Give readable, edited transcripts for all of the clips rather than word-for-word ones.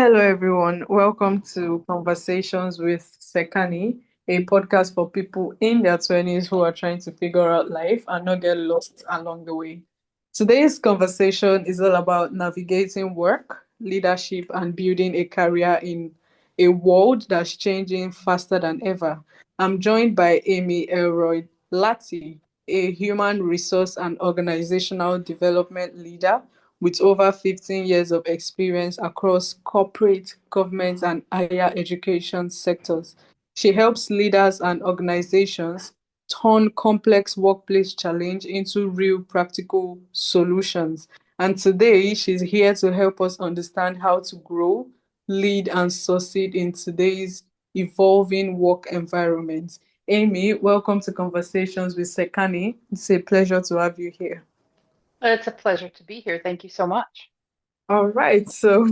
Hello, everyone. Welcome to Conversations with Sekani, a podcast for people in their 20s who are trying to figure out life and not get lost along the way. Today's conversation is all about navigating work, leadership, and building a career in a world that's changing faster than ever. I'm joined by Amy El Roi Lati, a human resource and organizational development leader with over 15 years of experience across corporate, government, and higher education sectors. She helps leaders and organizations turn complex workplace challenge into real practical solutions. And today, she's here to help us understand how to grow, lead, and succeed in today's evolving work environment. Amy, welcome to Conversations with Sekani. It's a pleasure to have you here. It's a pleasure to be here. Thank you so much. All right, so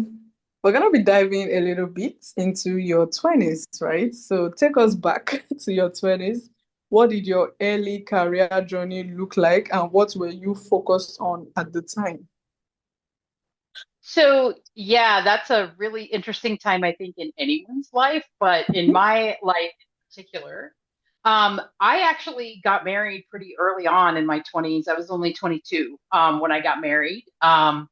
we're gonna be diving a little bit into your 20s, right? So take us back to your 20s. What did your early career journey look like, and what were you focused on at the time? So, yeah, that's a really interesting time, I think, in anyone's life, but in my life in particular, I actually got married pretty early on in my 20s. I was only 22 when I got married. I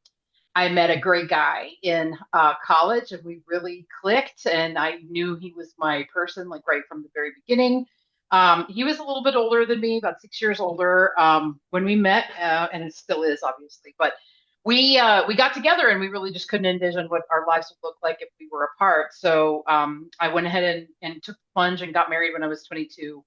met a great guy in college, and we really clicked, and I knew he was my person, like right from the very beginning. He was a little bit older than me, about 6 years older when we met, and it still is, obviously. But we got together, and we really just couldn't envision what our lives would look like if we were apart. So I went ahead and took the plunge and got married when I was 22.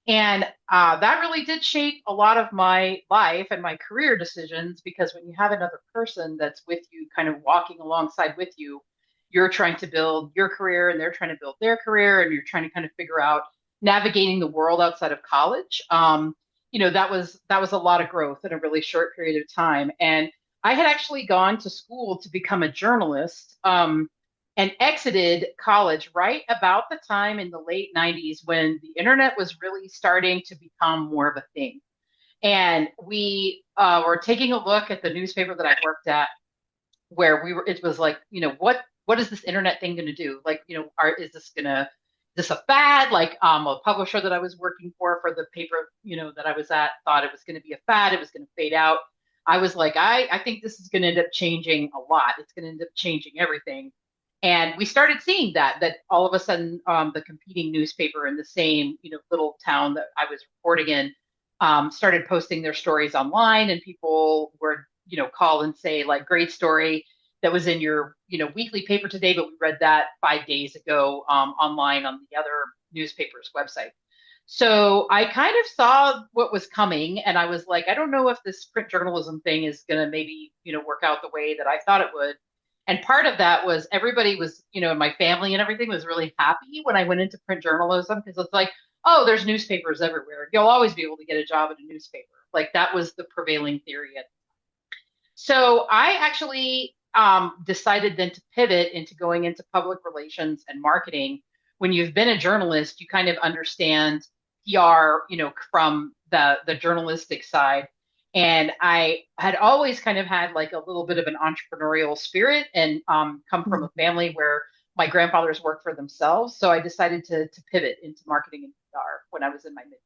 And that really did shape a lot of my life and my career decisions because when you have another person that's with you, kind of walking alongside with you, you're trying to build your career and they're trying to build their career, and you're trying to kind of figure out navigating the world outside of college. That was a lot of growth in a really short period of time. And I had actually gone to school to become a journalist. And exited college right about the time in the late 90s when the internet was really starting to become more of a thing. And we were taking a look at the newspaper that I worked at, where it was like, what is this internet thing going to do? Like, is this a fad? Like, a publisher that I was working for the paper, that I was at thought it was going to be a fad. It was going to fade out. I was like, I think this is going to end up changing a lot. It's going to end up changing everything. And we started seeing that all of a sudden, the competing newspaper in the same, little town that I was reporting in, started posting their stories online, and people were, call and say like, great story that was in your, weekly paper today, but we read that 5 days ago, online on the other newspaper's website. So I kind of saw what was coming, and I was like, I don't know if this print journalism thing is going to maybe, work out the way that I thought it would. And part of that was everybody was, my family and everything was really happy when I went into print journalism because it's like, oh, there's newspapers everywhere. You'll always be able to get a job at a newspaper. Like that was the prevailing theory. So I actually decided then to pivot into going into public relations and marketing. When you've been a journalist, you kind of understand PR, from the journalistic side. And I had always kind of had like a little bit of an entrepreneurial spirit and come from a family where my grandfathers worked for themselves. So I decided to pivot into marketing and PR when I was in my mid.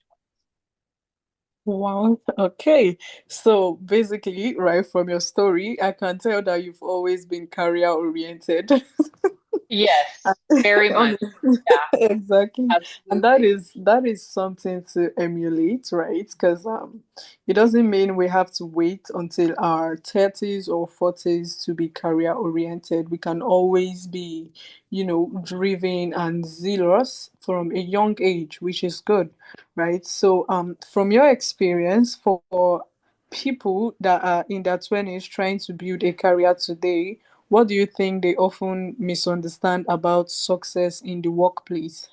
Wow. Okay. So basically, right from your story, I can tell that you've always been career oriented. Yes, very much. Honestly, Yeah, exactly. And that absolutely. is that is something to emulate, right? Because it doesn't mean we have to wait until our 30s or 40s to be career oriented. We can always be, driven and zealous from a young age, which is good, right? So from your experience for people that are in their 20s trying to build a career today, what do you think they often misunderstand about success in the workplace?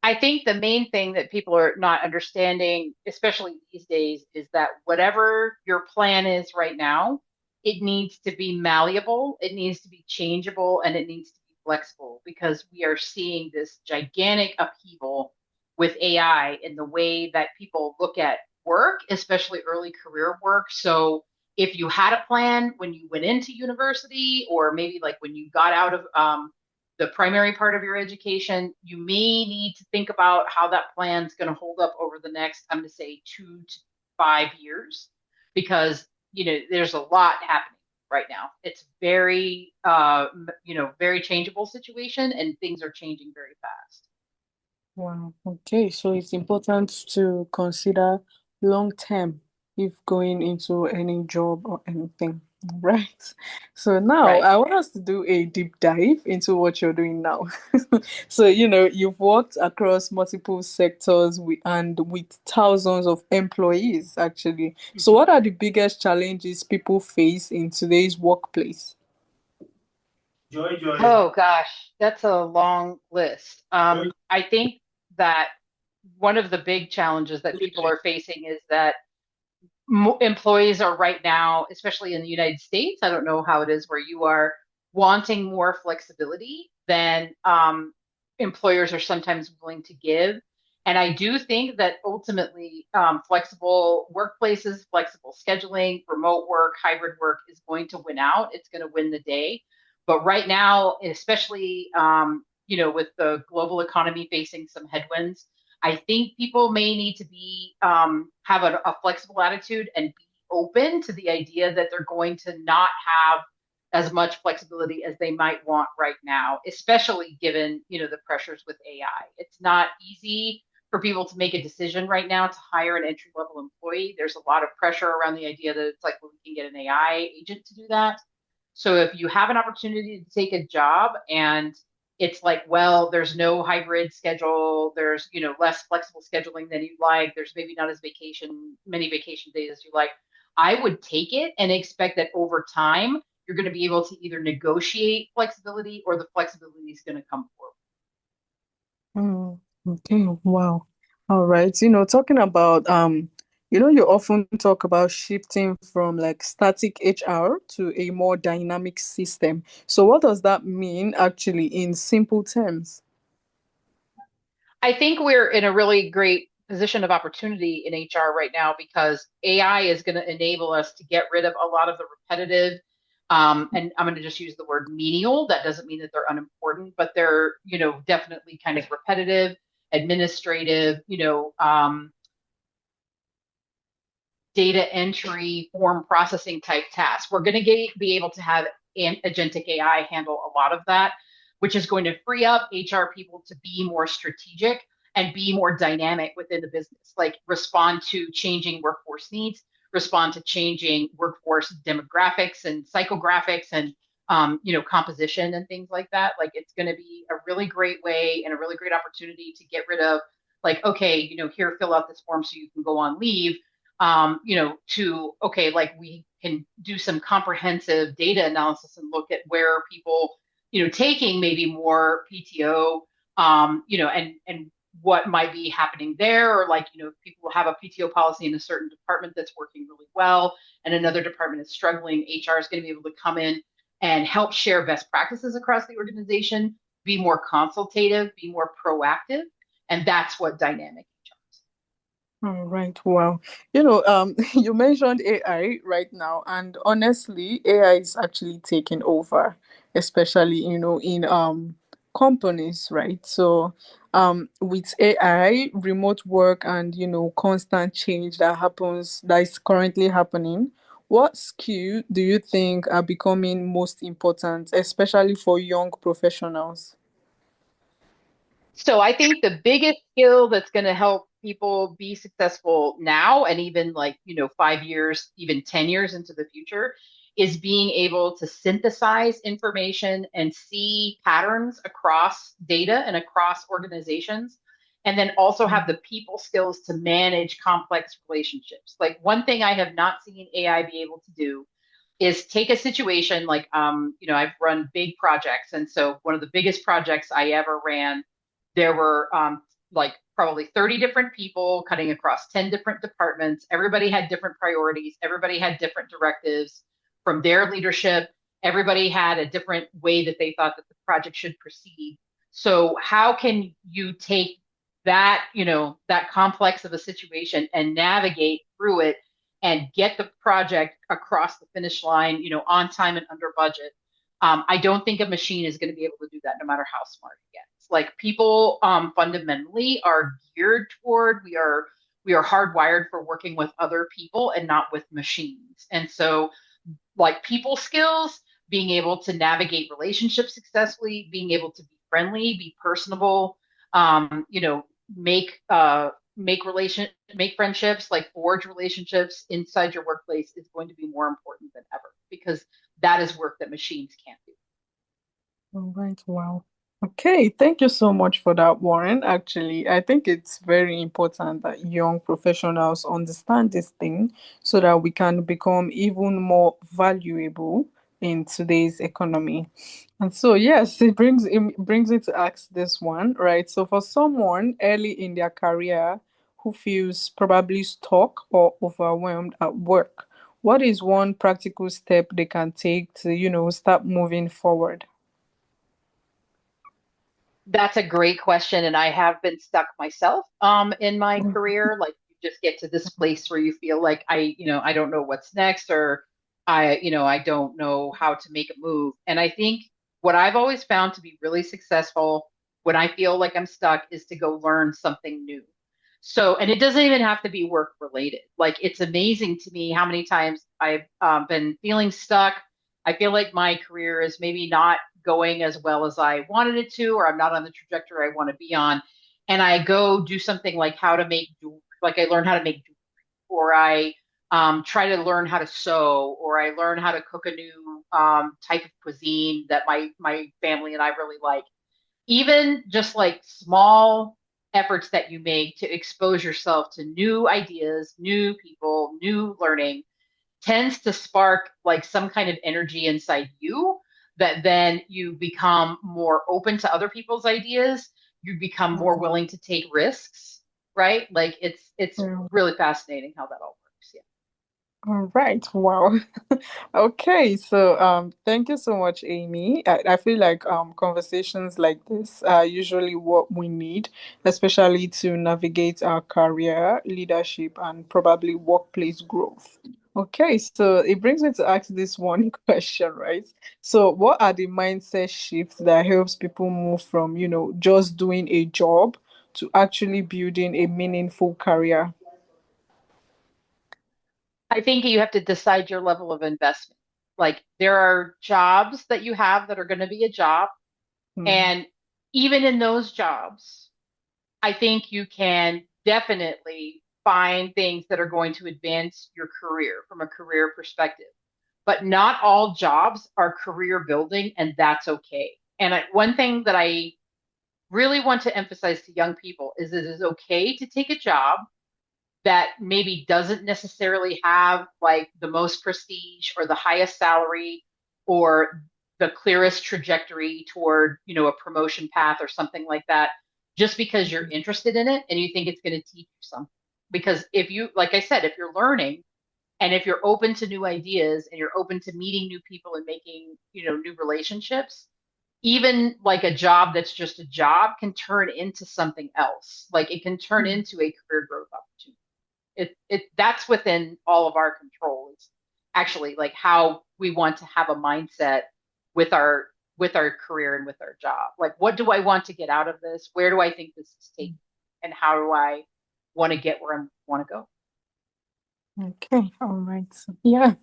I think the main thing that people are not understanding, especially these days, is that whatever your plan is right now, it needs to be malleable, it needs to be changeable, and it needs to be flexible because we are seeing this gigantic upheaval with AI in the way that people look at work, especially early career work. So if you had a plan when you went into university, or maybe like when you got out of the primary part of your education, you may need to think about how that plan is going to hold up over the next, I'm going to say, 2 to 5 years, because there's a lot happening right now. It's very very changeable situation, and things are changing very fast. Wow. Okay. So it's important to consider long term if going into any job or anything. Right. So now Right. I want us to do a deep dive into what you're doing now. So, you've worked across multiple sectors and with thousands of employees, actually. So, Mhm. what are the biggest challenges people face in today's workplace? Joy, joy. Oh gosh, that's a long list. I think that one of the big challenges that people are facing is that employees are right now, especially in the United States, I don't know how it is where you are, wanting more flexibility than employers are sometimes willing to give. And I do think that ultimately, flexible workplaces, flexible scheduling, remote work, hybrid work is going to win out. It's going to win the day. But right now, especially, with the global economy facing some headwinds, I think people may need to be have a flexible attitude and be open to the idea that they're going to not have as much flexibility as they might want right now, especially given the pressures with AI. It's not easy for people to make a decision right now to hire an entry level employee. There's a lot of pressure around the idea that it's like, well, we can get an AI agent to do that. So if you have an opportunity to take a job and it's like, well, there's no hybrid schedule, there's, less flexible scheduling than you like, there's maybe not as many vacation days as you like, I would take it and expect that over time, you're going to be able to either negotiate flexibility or the flexibility is going to come forward. Mm, okay, wow. All right. Talking about you often talk about shifting from like static HR to a more dynamic system. So what does that mean actually in simple terms? I think we're in a really great position of opportunity in HR right now because AI is going to enable us to get rid of a lot of the repetitive, and I'm going to just use the word menial. That doesn't mean that they're unimportant, but they're, definitely kind of repetitive, administrative, data entry, form processing type tasks. We're going to be able to have agentic AI handle a lot of that, which is going to free up HR people to be more strategic and be more dynamic within the business, like respond to changing workforce needs, respond to changing workforce demographics and psychographics and composition and things like that. Like it's going to be a really great way and a really great opportunity to get rid of like, okay, here, fill out this form so you can go on leave, to, okay, like we can do some comprehensive data analysis and look at where people, taking maybe more PTO, and what might be happening there, or like, if people have a PTO policy in a certain department that's working really well and another department is struggling, HR is going to be able to come in and help share best practices across the organization, be more consultative, be more proactive. And that's what dynamic HR is. All right. Wow. You mentioned AI right now, and honestly, AI is actually taking over, especially, in companies, right? So, with AI, remote work and, constant change that is currently happening, what skill do you think are becoming most important, especially for young professionals? So I think the biggest skill that's going to help people be successful now and even like, 5 years, even 10 years into the future is being able to synthesize information and see patterns across data and across organizations. And then also have the people skills to manage complex relationships. Like one thing I have not seen AI be able to do is take a situation like, I've run big projects. And so one of the biggest projects I ever ran, there were like probably 30 different people cutting across 10 different departments. Everybody had different priorities. Everybody had different directives from their leadership. Everybody had a different way that they thought that the project should proceed. So how can you take that, that complex of a situation and navigate through it and get the project across the finish line, on time and under budget. I don't think a machine is going to be able to do that no matter how smart it gets. Like people fundamentally are geared toward, we are hardwired for working with other people and not with machines. And so like people skills, being able to navigate relationships successfully, being able to be friendly, be personable, make make friendships, like forge relationships inside your workplace is going to be more important than ever because that is work that machines can't do. All right. Wow. Okay. Thank you so much for that, Warren. Actually, I think it's very important that young professionals understand this thing so that we can become even more valuable in today's economy. And so, yes, it brings me to ask this one, right? So, for someone early in their career who feels probably stuck or overwhelmed at work, what is one practical step they can take to, start moving forward? That's a great question, and I have been stuck myself in my career. Like you just get to this place where you feel like I don't know what's next, or I don't know how to make a move. And I think what I've always found to be really successful when I feel like I'm stuck is to go learn something new. So, and it doesn't even have to be work related. Like it's amazing to me how many times I've been feeling stuck. I feel like my career is maybe not going as well as I wanted it to, or I'm not on the trajectory I want to be on. And I go do something like how to make jewelry, like I learn how to make jewelry, or I try to learn how to sew, or I learn how to cook a new type of cuisine that my family and I really like. Even just like small efforts that you make to expose yourself to new ideas, new people, new learning tends to spark like some kind of energy inside you that then you become more open to other people's ideas. You become more willing to take risks, right? Like it's Yeah. really fascinating how that all works. Yeah. All right. Wow. Okay. So, thank you so much, Amy. I feel like conversations like this are usually what we need, especially to navigate our career, leadership, and probably workplace growth. Okay, so it brings me to ask this one question, right? So, what are the mindset shifts that helps people move from, just doing a job to actually building a meaningful career? I think you have to decide your level of investment. Like there are jobs that you have that are going to be a job. Hmm. And even in those jobs, I think you can definitely find things that are going to advance your career from a career perspective. But not all jobs are career building, and that's okay. And one thing that I really want to emphasize to young people is it is okay to take a job that maybe doesn't necessarily have like the most prestige or the highest salary or the clearest trajectory toward, a promotion path or something like that, just because you're interested in it and you think it's going to teach you something. Because if you, like I said, if you're learning and if you're open to new ideas and you're open to meeting new people and making, new relationships, even like a job that's just a job can turn into something else. Like it can turn into a career growth opportunity. That's within all of our control. It's actually like how we want to have a mindset with our career and with our job. Like what do I want to get out of this? Where do I think this is taking? And how do I want to get where I want to go? Okay, all right. Yeah,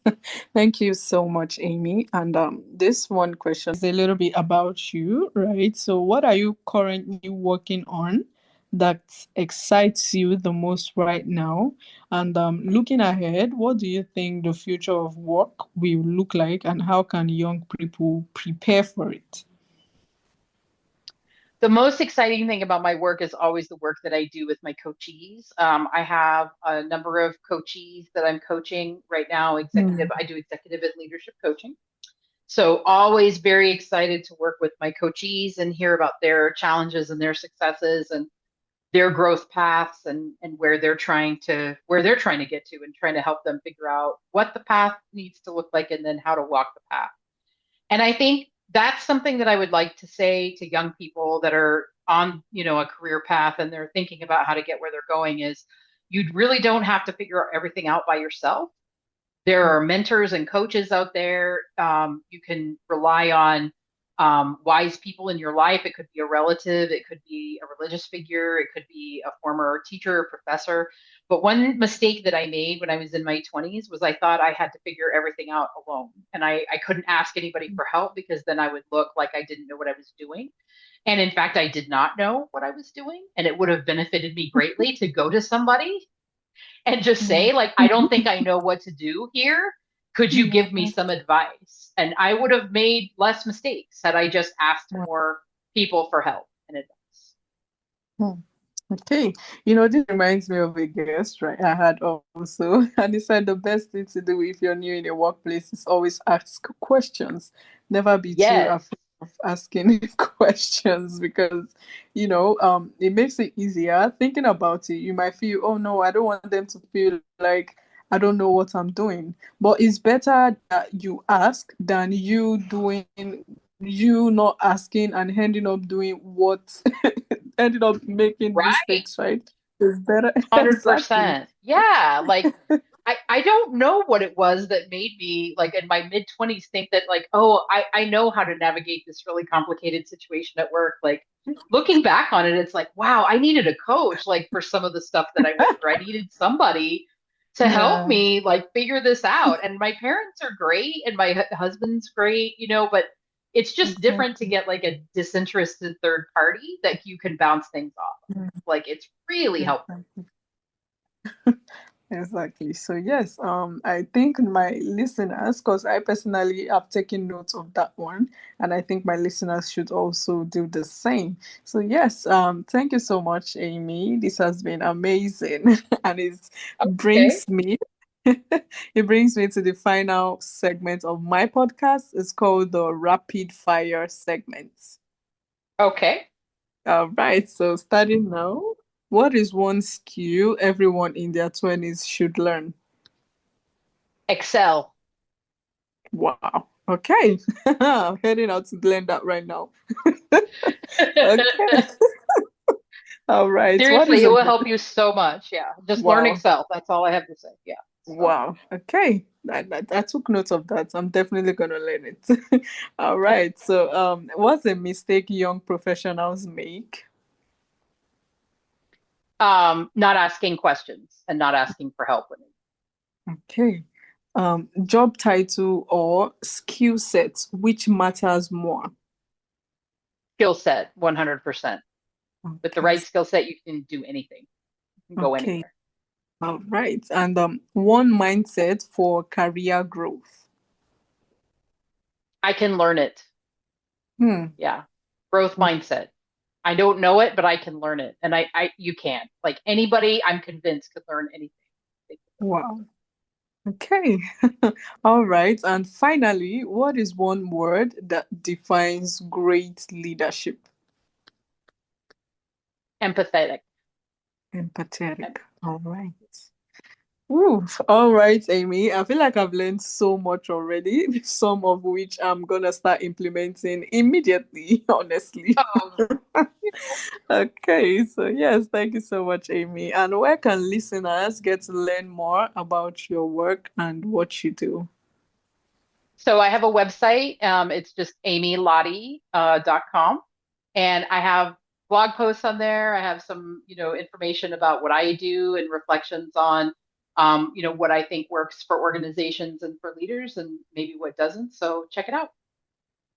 thank you so much, Amy. And this one question is a little bit about you, right? So, what are you currently working on that excites you the most right now? And looking ahead, what do you think the future of work will look like, and how can young people prepare for it? The most exciting thing about my work is always the work that I do with my coachees. I have a number of coachees that I'm coaching right now. Hmm. I do executive and leadership coaching. So always very excited to work with my coachees and hear about their challenges and their successes and their growth paths and where they're trying to get to and trying to help them figure out what the path needs to look like and then how to walk the path. And I think that's something that I would like to say to young people that are on, a career path and they're thinking about how to get where they're going is you really don't have to figure everything out by yourself. There are mentors and coaches out there. You can rely on wise people in your life. It could be a relative, it could be a religious figure, it could be a former teacher or professor. But one mistake that I made when I was in my 20s was I thought I had to figure everything out alone. And I couldn't ask anybody for help because then I would look like I didn't know what I was doing. And in fact, I did not know what I was doing. And it would have benefited me greatly to go to somebody and just say, like, I don't think I know what to do here. Could you give me some advice? And I would have made less mistakes had I just asked more people for help and advice. Okay, this reminds me of a guest, right? I had also, and he said the best thing to do if you're new in a workplace is always ask questions. Never be too Yes, afraid of asking questions because, it makes it easier. Thinking about it, you might feel, oh no, I don't want them to feel like I don't know what I'm doing. But it's better that you ask than you not asking and ending up doing what ended up making right. mistakes, right? It's better. Exactly. 100%. Yeah. Like, I don't know what it was that made me, like, in my mid 20s think that, like, oh, I know how to navigate this really complicated situation at work. Like, looking back on it, it's like, wow, I needed a coach, like, for some of the stuff that I went through. I needed somebody to help Yeah, me, like, figure this out. And my parents are great and my husband's great, but it's just different to exactly. get like a disinterested third party that you can bounce things off of. Yeah, Like, it's really helpful. exactly. Exactly. So yes, I think my listeners, because I personally have taken notes of that one, and I think my listeners should also do the same. So yes, thank you so much, Amy. This has been amazing, and Okay. brings me, it brings me to the final segment of my podcast. It's called the rapid fire segment. Okay. All right. So starting now, what is one skill everyone in their 20s should learn? Excel. Wow. Okay. I'm heading out to blend that right now. Okay. All right. What Seriously, is it a will help you so much. Yeah. Just learn wow? Excel. That's all I have to say. Yeah. So, Wow. Okay. I took note of that. I'm definitely gonna learn it. All right. So what's a mistake young professionals make? not asking questions and not asking for help with it. Okay. Job title or skill sets, which matters more? Skill set, 100%. With the Okay. right skill set, you can do anything. You can go Okay. anywhere. All right. And one mindset for career growth. I can learn it. Hmm. Yeah. Growth mindset. I don't know it, but I can learn it. And you can. Like, anybody, I'm convinced, could learn anything. Wow. Okay. All right. And finally, what is one word that defines great leadership? Empathetic. Empathetic. All right. Ooh, all right, Amy. I feel like I've learned so much already, some of which I'm gonna start implementing immediately, honestly. Oh, Okay, so yes, thank you so much, Amy. And where can listeners get to learn more about your work and what you do? so I have a website. It's just amylottie.com. And I have blog posts on there. I have some, information about what I do and reflections on, what I think works for organizations and for leaders and maybe what doesn't. So check it out.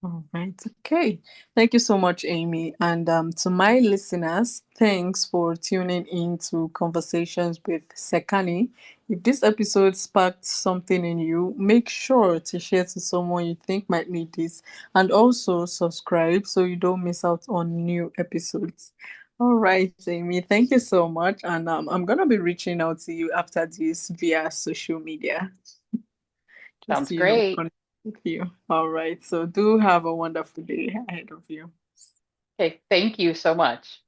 All right. Okay. Thank you so much, Amy. And to my listeners, thanks for tuning in to Conversations with Sekani. If this episode sparked something in you, make sure to share to someone you think might need this. And also subscribe so you don't miss out on new episodes. All right, Amy. Thank you so much. And I'm going to be reaching out to you after this via social media. Just Sounds so great. connect with you. All right. So do have a wonderful day ahead of you. Okay, thank you so much.